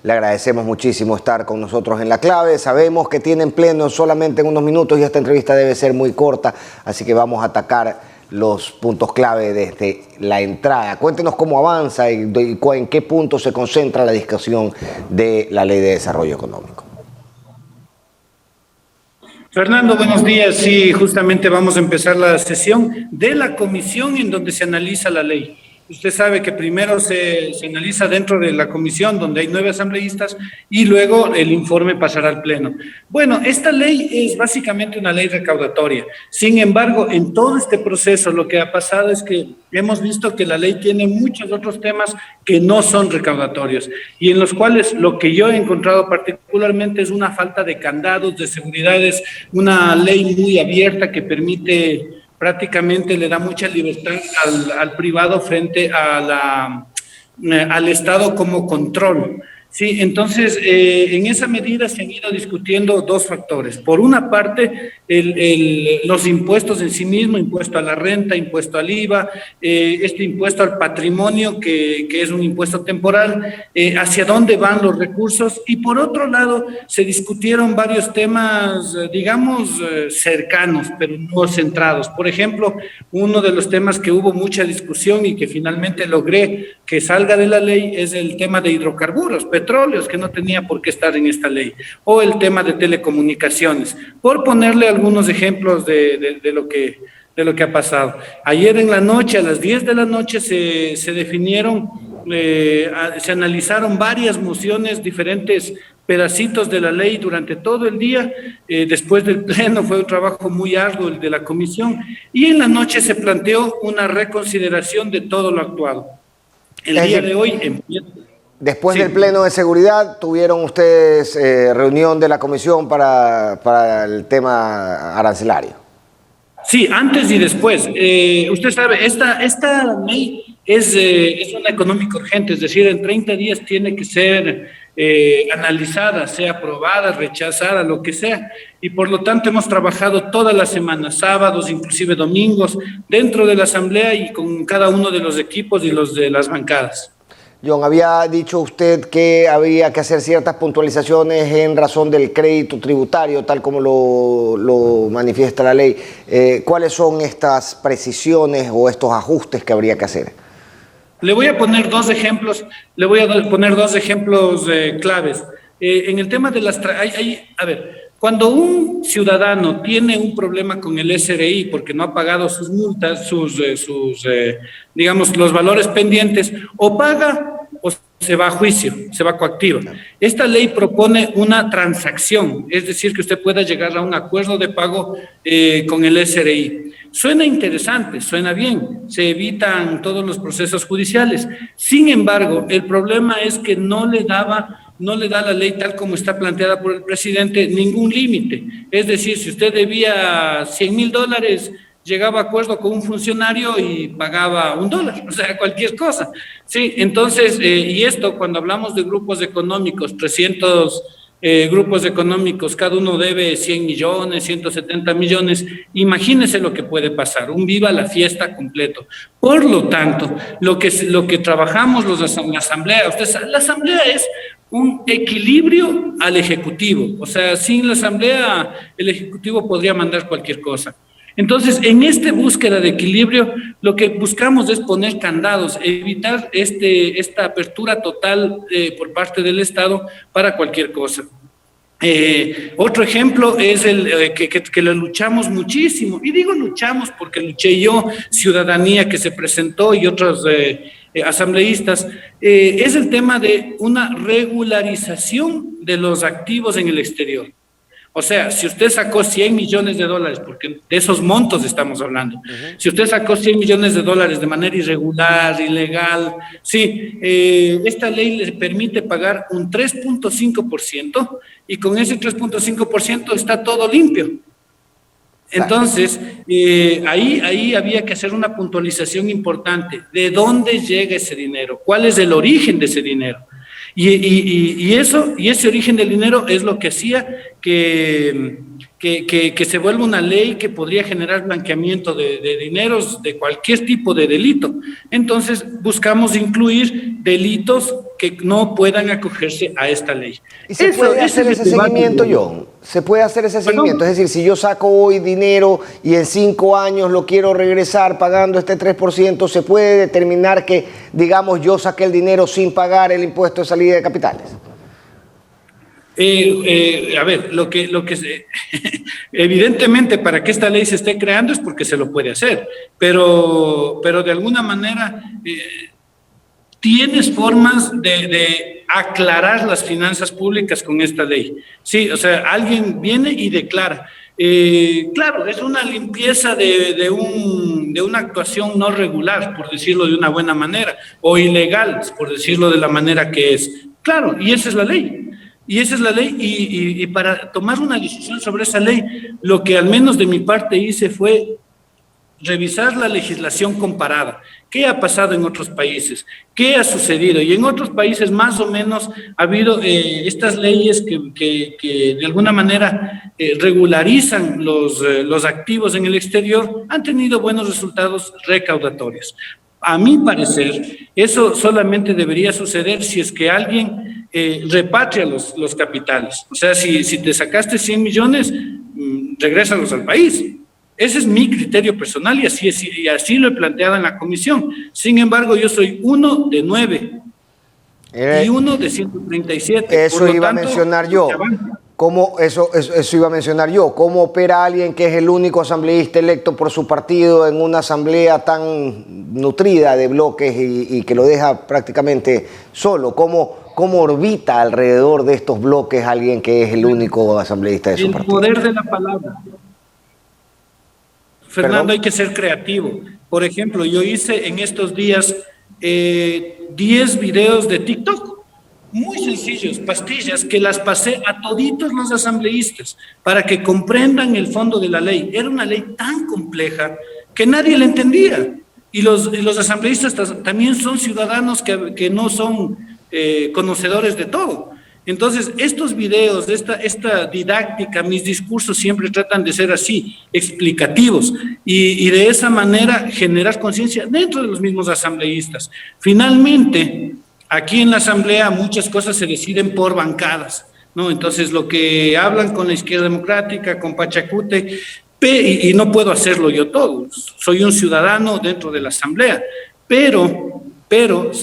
Le agradecemos muchísimo estar con nosotros en La Clave. Sabemos que tienen pleno solamente en unos minutos y esta entrevista debe ser muy corta, así que vamos a atacar los puntos clave desde la entrada. Cuéntenos cómo avanza y en qué punto se concentra la discusión de la Ley de Desarrollo Económico. Fernando, buenos días. Sí, justamente vamos a empezar la sesión de la comisión en donde se analiza la ley. Usted sabe que primero se analiza dentro de la comisión donde hay 9 asambleístas y luego el informe pasará al pleno. Bueno, esta ley es básicamente una ley recaudatoria. Sin embargo, en todo este proceso lo que ha pasado es que hemos visto que la ley tiene muchos otros temas que no son recaudatorios y en los cuales lo que yo he encontrado particularmente es una falta de candados, de seguridades, una ley muy abierta que permite prácticamente le da mucha libertad al privado frente a al Estado como control. Sí, entonces, en esa medida se han ido discutiendo dos factores. Por una parte, los impuestos en sí mismos, impuesto a la renta, impuesto al IVA, este impuesto al patrimonio, que es un impuesto temporal, hacia dónde van los recursos. Y por otro lado, se discutieron varios temas, digamos, cercanos, pero no centrados. Por ejemplo, uno de los temas que hubo mucha discusión y que finalmente logré que salga de la ley es el tema de hidrocarburos, petróleos, que no tenía por qué estar en esta ley, o el tema de telecomunicaciones, por ponerle algunos ejemplos de lo que ha pasado. Ayer en la noche, a las 10 de la noche, se definieron, se analizaron varias mociones, diferentes pedacitos de la ley durante todo el día. Después del pleno fue un trabajo muy arduo el de la comisión, y en la noche se planteó una reconsideración de todo lo actuado. El día de hoy empieza. Después del pleno de seguridad, ¿tuvieron ustedes reunión de la comisión para el tema arancelario? Sí, antes y después. Usted sabe, esta ley es una económica urgente, es decir, en 30 días tiene que ser analizada, sea aprobada, rechazada, lo que sea. Y por lo tanto hemos trabajado toda la semana, sábados, inclusive domingos, dentro de la asamblea y con cada uno de los equipos y los de las bancadas. John, había dicho usted que había que hacer ciertas puntualizaciones en razón del crédito tributario, tal como lo manifiesta la ley. ¿Cuáles son estas precisiones o estos ajustes que habría que hacer? Le voy a poner dos ejemplos, claves. En el tema de las... a ver, cuando un ciudadano tiene un problema con el SRI porque no ha pagado sus multas, digamos, los valores pendientes, o paga o se va a juicio, se va coactiva. Esta ley propone una transacción, es decir, que usted pueda llegar a un acuerdo de pago con el SRI. Suena interesante, suena bien, se evitan todos los procesos judiciales. Sin embargo, el problema es que no le da la ley tal como está planteada por el presidente ningún límite. Es decir, si usted debía $100,000, llegaba a acuerdo con un funcionario y pagaba $1, o sea, cualquier cosa. Sí, entonces, y esto cuando hablamos de grupos económicos, 300 grupos económicos, cada uno debe 100 millones, 170 millones, imagínese lo que puede pasar, un viva la fiesta completo. Por lo tanto, lo que trabajamos en la asamblea, la asamblea es un equilibrio al ejecutivo, o sea, sin la asamblea el ejecutivo podría mandar cualquier cosa. Entonces, en esta búsqueda de equilibrio, lo que buscamos es poner candados, evitar esta apertura total por parte del Estado para cualquier cosa. Otro ejemplo es que lo luchamos muchísimo, y digo luchamos porque luché yo, ciudadanía que se presentó y otros asambleístas, es el tema de una regularización de los activos en el exterior. O sea, si usted sacó $100 millones, porque de esos montos estamos hablando, si usted sacó $100 millones de manera irregular, ilegal, sí, esta ley le permite pagar un 3.5% y con ese 3.5% está todo limpio. Entonces, ahí había que hacer una puntualización importante. ¿De dónde llega ese dinero? ¿Cuál es el origen de ese dinero? Y ese origen del dinero es lo que hacía que se vuelva una ley que podría generar blanqueamiento de dineros de cualquier tipo de delito. Entonces buscamos incluir delitos que no puedan acogerse a esta ley. ¿Y se puede hacer ese seguimiento, John? ¿Se puede hacer ese seguimiento? Es decir, si yo saco hoy dinero y en 5 años lo quiero regresar pagando este 3%, ¿se puede determinar que, digamos, yo saqué el dinero sin pagar el impuesto de salida de capitales? A ver, evidentemente para que esta ley se esté creando es porque se lo puede hacer, pero de alguna manera tienes formas de aclarar las finanzas públicas con esta ley. Sí, o sea, alguien viene y declara. Claro, es una limpieza de una actuación no regular, por decirlo de una buena manera, o ilegal, por decirlo de la manera que es. Claro, y esa es la ley. Y esa es la ley, y para tomar una decisión sobre esa ley, lo que al menos de mi parte hice fue revisar la legislación comparada. ¿Qué ha pasado en otros países? ¿Qué ha sucedido? Y en otros países más o menos ha habido estas leyes que de alguna manera regularizan los activos en el exterior, han tenido buenos resultados recaudatorios. A mi parecer, eso solamente debería suceder si es que alguien repatria los capitales. O sea, si te sacaste 100 millones, regrésalos al país. Ese es mi criterio personal y así lo he planteado en la comisión. Sin embargo, yo soy uno de 9 y uno de 137. Eso iba a mencionar yo. Eso iba a mencionar yo. ¿Cómo opera alguien que es el único asambleísta electo por su partido en una asamblea tan nutrida de bloques y que lo deja prácticamente solo? ¿Cómo orbita alrededor de estos bloques alguien que es el único asambleísta de su partido? El poder de la palabra. Fernando, ¿perdón? Hay que ser creativo. Por ejemplo, yo hice en estos días 10 videos de TikTok, muy sencillos, pastillas, que las pasé a toditos los asambleístas para que comprendan el fondo de la ley. Era una ley tan compleja que nadie la entendía. Y los asambleístas también son ciudadanos que no son conocedores de todo. Entonces, estos videos, esta didáctica, mis discursos siempre tratan de ser así, explicativos, y de esa manera generar conciencia dentro de los mismos asambleístas. Finalmente, aquí en la asamblea muchas cosas se deciden por bancadas, ¿no? Entonces, lo que hablan con la izquierda democrática, con Pachacute, y no puedo hacerlo yo todo, soy un ciudadano dentro de la asamblea, pero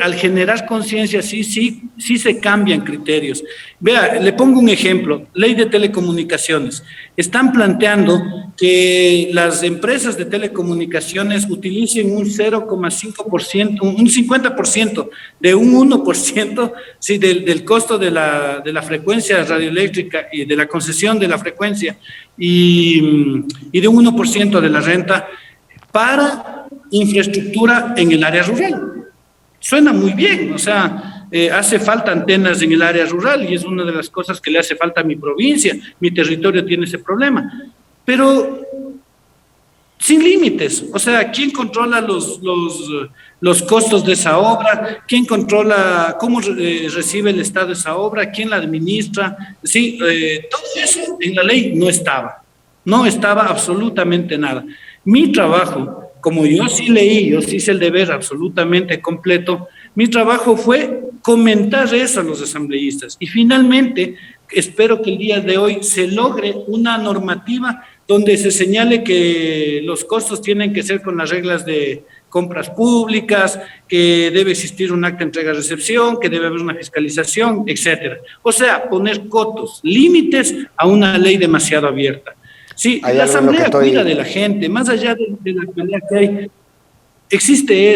al generar conciencia sí se cambian criterios. Vea, le pongo un ejemplo, ley de telecomunicaciones. Están planteando que las empresas de telecomunicaciones utilicen un 0,5%, un 50% de un 1%, sí, del costo de la frecuencia radioeléctrica y de la concesión de la frecuencia y de un 1% de la renta para infraestructura en el área rural. Suena muy bien, o sea, hace falta antenas en el área rural y es una de las cosas que le hace falta a mi provincia, mi territorio tiene ese problema, pero sin límites, o sea, ¿quién controla los costos de esa obra? ¿Quién controla cómo recibe el Estado esa obra? ¿Quién la administra? Sí, todo eso en la ley no estaba absolutamente nada. Mi trabajo, como yo sí leí, yo sí hice el deber absolutamente completo, mi trabajo fue comentar eso a los asambleístas y finalmente espero que el día de hoy se logre una normativa donde se señale que los costos tienen que ser con las reglas de compras públicas, que debe existir un acta de entrega-recepción, que debe haber una fiscalización, etcétera. O sea, poner cotos, límites a una ley demasiado abierta. Sí, la asamblea cuida de la gente, más allá de la pelea que hay, existe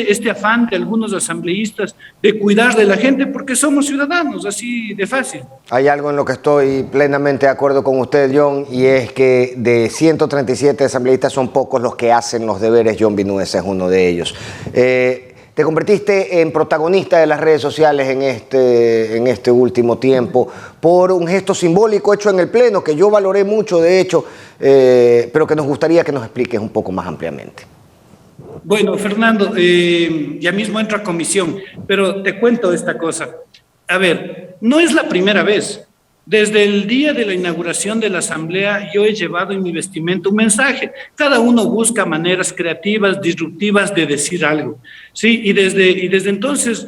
este afán de algunos asambleístas de cuidar de la gente porque somos ciudadanos, así de fácil. Hay algo en lo que estoy plenamente de acuerdo con usted, John, y es que de 137 asambleístas son pocos los que hacen los deberes. John Vinuesa es uno de ellos. Te convertiste en protagonista de las redes sociales en este último tiempo por un gesto simbólico hecho en el Pleno, que yo valoré mucho, de hecho, pero que nos gustaría que nos expliques un poco más ampliamente. Bueno, Fernando, ya mismo entro a comisión, pero te cuento esta cosa. A ver, no es la primera vez. Desde el día de la inauguración de la Asamblea, yo he llevado en mi vestimenta un mensaje. Cada uno busca maneras creativas, disruptivas de decir algo. Sí, y desde entonces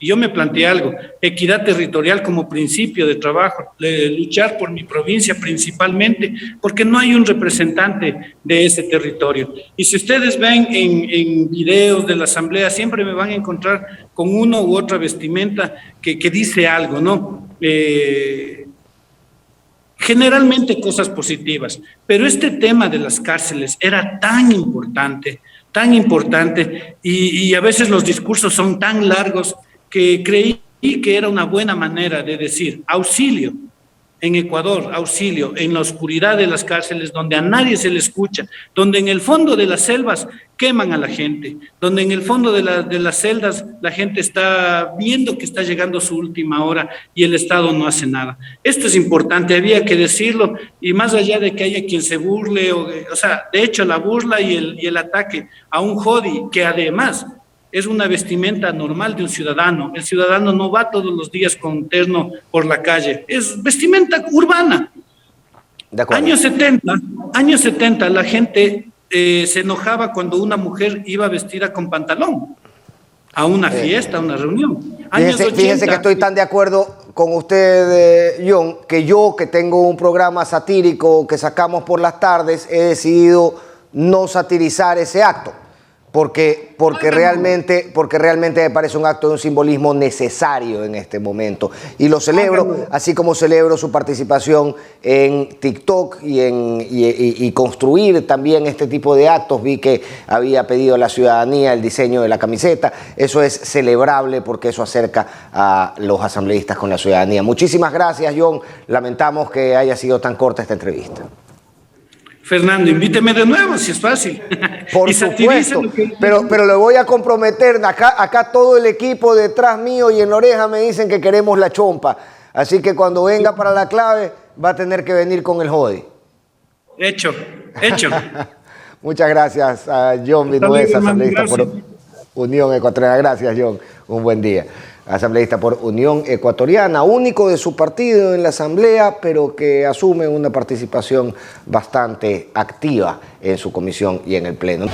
yo me planteé algo, equidad territorial como principio de trabajo, luchar por mi provincia principalmente, porque no hay un representante de ese territorio. Y si ustedes ven en videos de la Asamblea, siempre me van a encontrar con uno u otra vestimenta que dice algo, ¿no? Generalmente cosas positivas, pero este tema de las cárceles era tan importante, y a veces los discursos son tan largos que creí que era una buena manera de decir auxilio. En Ecuador, auxilio, en la oscuridad de las cárceles, donde a nadie se le escucha, donde en el fondo de las selvas queman a la gente, donde en el fondo de las celdas la gente está viendo que está llegando su última hora y el Estado no hace nada. Esto es importante, había que decirlo, y más allá de que haya quien se burle, o sea, de hecho la burla y el ataque a un jodi que además es una vestimenta normal de un ciudadano. El ciudadano no va todos los días con terno por la calle, es vestimenta urbana. De acuerdo. Años 70, la gente se enojaba cuando una mujer iba vestida con pantalón a una fiesta, a una reunión. Fíjese que estoy tan de acuerdo con usted, John, que yo, que tengo un programa satírico que sacamos por las tardes, he decidido no satirizar ese acto. Porque realmente me parece un acto de un simbolismo necesario en este momento. Y lo celebro, así como celebro su participación en TikTok y construir también este tipo de actos. Vi que había pedido a la ciudadanía el diseño de la camiseta. Eso es celebrable porque eso acerca a los asambleístas con la ciudadanía. Muchísimas gracias, John. Lamentamos que haya sido tan corta esta entrevista. Fernando, invíteme de nuevo, si es fácil. Por supuesto, pero le voy a comprometer, acá todo el equipo detrás mío y en la oreja me dicen que queremos la chompa, así que cuando venga para la clave va a tener que venir con el jodi. Hecho. Muchas gracias a John Vinuesa, asambleísta por Unión Ecuatoriana. Gracias, John, un buen día. Asambleísta por Unión Ecuatoriana, único de su partido en la Asamblea, pero que asume una participación bastante activa en su comisión y en el Pleno.